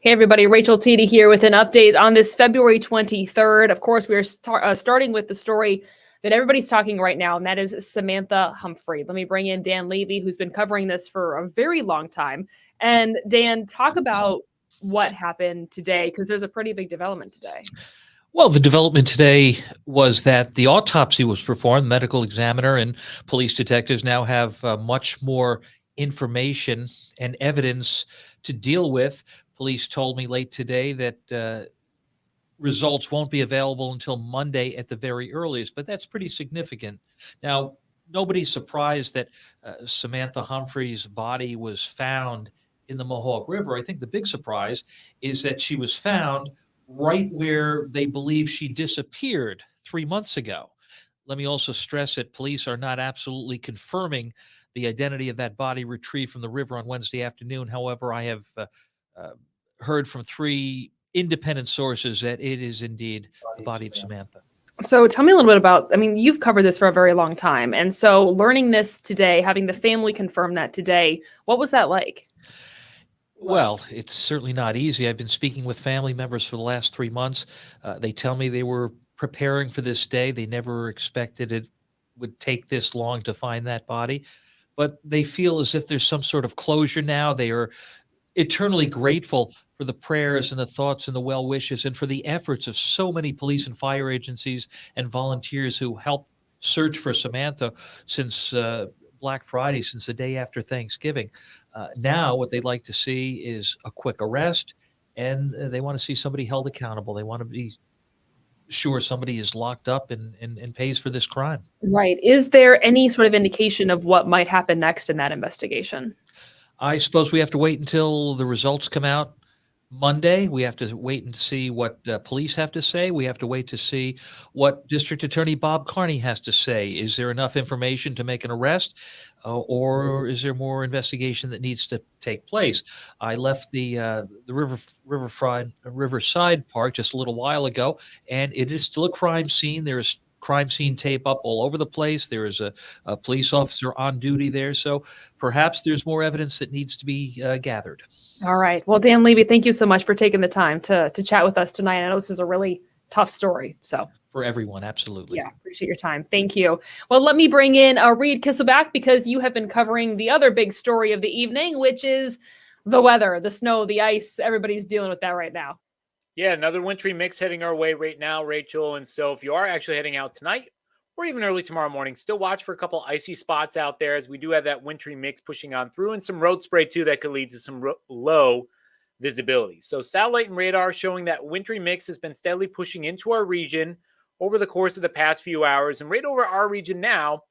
Hey, everybody. Rachel Teedy here with an update on this February 23rd. Of course, we are starting with the story that everybody's talking right now, and that is Samantha Humphrey. Let me bring in Dan Levy, who's been covering this for a very long time. And Dan, talk about what happened today, because there's a pretty big development today. Well, the development today was that the autopsy was performed. Medical examiner and police detectives now have much more information and evidence to deal with. Police told me late today that results won't be available until Monday at the very earliest, but that's pretty significant. Now, nobody's surprised that Samantha Humphrey's body was found in the Mohawk River. I think the big surprise is that she was found right where they believe she disappeared 3 months ago. Let me also stress that police are not absolutely confirming the identity of that body retrieved from the river on Wednesday afternoon. However, I have uh, heard from three independent sources that it is indeed the body of Samantha. So tell me a little bit about, you've covered this for a very long time. And so learning this today, having the family confirm that today, what was that like? Well, it's certainly not easy. I've been speaking with family members for the last 3 months. They tell me they were preparing for this day. They never expected it would take this long to find that body, but they feel as if there's some sort of closure now. They are eternally grateful for the prayers and the thoughts and the well wishes and for the efforts of so many police and fire agencies and volunteers who helped search for Samantha since Black Friday, since the day after Thanksgiving. Now, what they'd like to see is a quick arrest, and they want to see somebody held accountable. They want to be sure somebody is locked up and pays for this crime. Right. Is there any sort of indication of what might happen next in that investigation? I suppose we have to wait until the results come out Monday. We have to wait and see what police have to say. We have to wait to see what District Attorney Bob Carney has to say. Is there enough information to make an arrest, or is there more investigation that needs to take place? I left the Riverside Park just a little while ago, and it is still a crime scene. There is crime scene tape up all over the place. There is a police officer on duty there. So perhaps there's more evidence that needs to be gathered. All right. Well, Dan Levy, thank you so much for taking the time to chat with us tonight. I know this is a really tough story. So for everyone, absolutely. Yeah, appreciate your time. Thank you. Well, let me bring in Reed Kisselback, because you have been covering the other big story of the evening, which is the weather, the snow, the ice. Everybody's dealing with that right now. Yeah, another wintry mix heading our way right now, Rachel. And so if you are actually heading out tonight or even early tomorrow morning, still watch for a couple icy spots out there, as we do have that wintry mix pushing on through, and some road spray too that could lead to some low visibility. So satellite and radar showing that wintry mix has been steadily pushing into our region over the course of the past few hours. And right over our region now,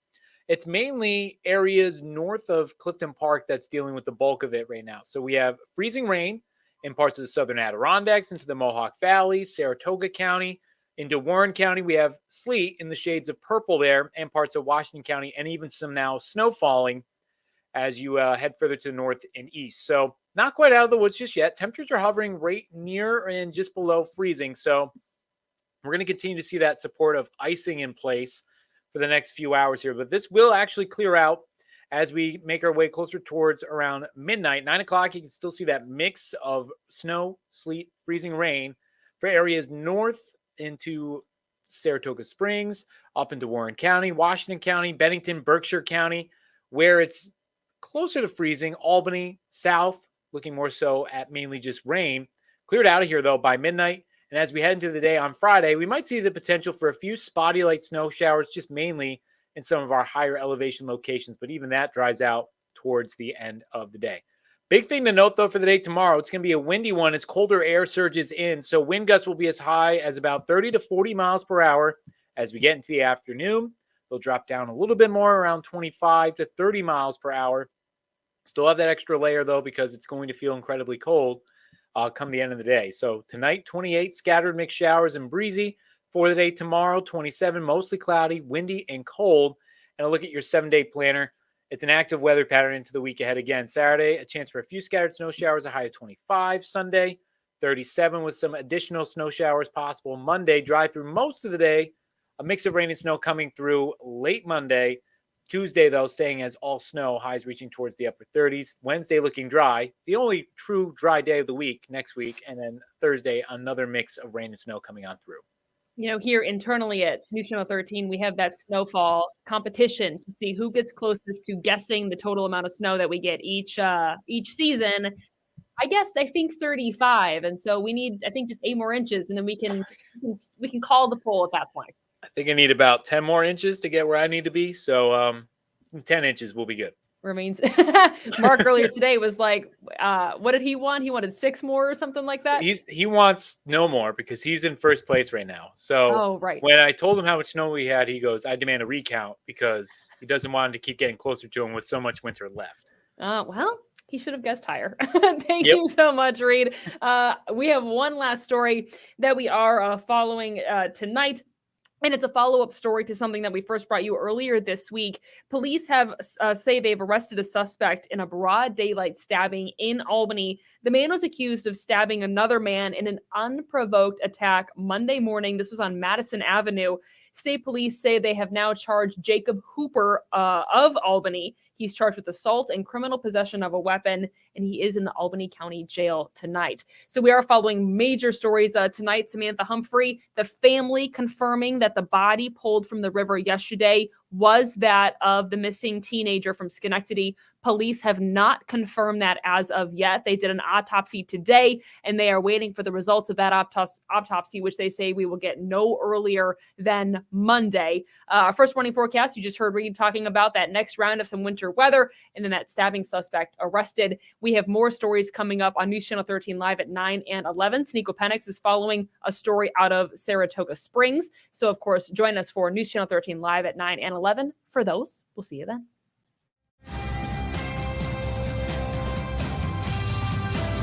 it's mainly areas north of Clifton Park that's dealing with the bulk of it right now. So we have freezing rain in parts of the southern Adirondacks, into the Mohawk Valley, Saratoga County. Into Warren County, we have sleet in the shades of purple there, and parts of Washington County, and even some now snow falling as you head further to the north and east. So not quite out of the woods just yet. Temperatures are hovering right near and just below freezing. So we're going to continue to see that support of icing in place for the next few hours here. But this will actually clear out as we make our way closer towards around midnight. 9 o'clock, you can still see that mix of snow, sleet, freezing rain for areas north into Saratoga Springs, up into Warren County, Washington County, Bennington, Berkshire County, where it's closer to freezing. Albany, south, looking more so at mainly just rain. Cleared out of here, though, by midnight. And as we head into the day on Friday, we might see the potential for a few spotty light snow showers, just mainly in some of our higher elevation locations. But even that dries out towards the end of the day. Big thing to note, though, for the day tomorrow, it's going to be a windy one as colder air surges in. So wind gusts will be as high as about 30 to 40 miles per hour as we get into the afternoon. They'll drop down a little bit more, around 25 to 30 miles per hour. Still have that extra layer, though, because it's going to feel incredibly cold come the end of the day. So tonight, 28 scattered mixed showers and breezy. For the day tomorrow, 27, mostly cloudy, windy, and cold. And a look at your 7-day planner. It's an active weather pattern into the week ahead again. Saturday, a chance for a few scattered snow showers, a high of 25. Sunday, 37 with some additional snow showers possible. Monday, dry through most of the day. A mix of rain and snow coming through late Monday. Tuesday, though, staying as all snow, highs reaching towards the upper 30s. Wednesday looking dry, the only true dry day of the week next week. And then Thursday, another mix of rain and snow coming on through. Here internally at News Channel 13, we have that snowfall competition to see who gets closest to guessing the total amount of snow that we get each season. I think 35, and so we need, I think, just 8 more inches, and then we can call the poll at that point. I think I need about 10 more inches to get where I need to be. So 10 inches will be good. Remains. Mark earlier today was like, what did he want? He wanted 6 more or something like that. He wants no more because he's in first place right now. So right. When I told him how much snow we had, he goes, I demand a recount because he doesn't want to keep getting closer to him with so much winter left. Well, he should have guessed higher. Thank you so much, Reed. We have one last story that we are following tonight. And it's a follow-up story to something that we first brought you earlier this week. Police have say they've arrested a suspect in a broad daylight stabbing in Albany. The man was accused of stabbing another man in an unprovoked attack Monday morning. This was on Madison Avenue. State police say they have now charged Jacob Hooper of Albany. He's charged with assault and criminal possession of a weapon, and he is in the Albany County Jail tonight. So we are following major stories tonight. Samantha Humphrey, the family confirming that the body pulled from the river yesterday was that of the missing teenager from Schenectady. Police have not confirmed that as of yet. They did an autopsy today, and they are waiting for the results of that autopsy, which they say we will get no earlier than Monday. Our first warning forecast, you just heard Reed talking about that next round of some winter weather, and then that stabbing suspect arrested. We have more stories coming up on News Channel 13 Live at 9 and 11. Sneeko Penix is following a story out of Saratoga Springs. So, of course, join us for News Channel 13 Live at 9 and 11 for those. We'll see you then.